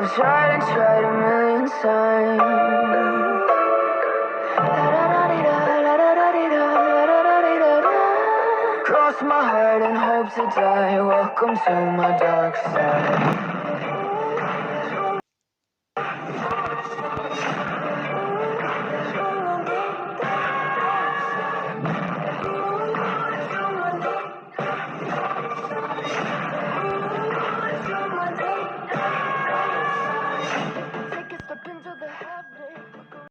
I've tried and tried a million times. Cross my heart and hope to die. Welcome to my dark side.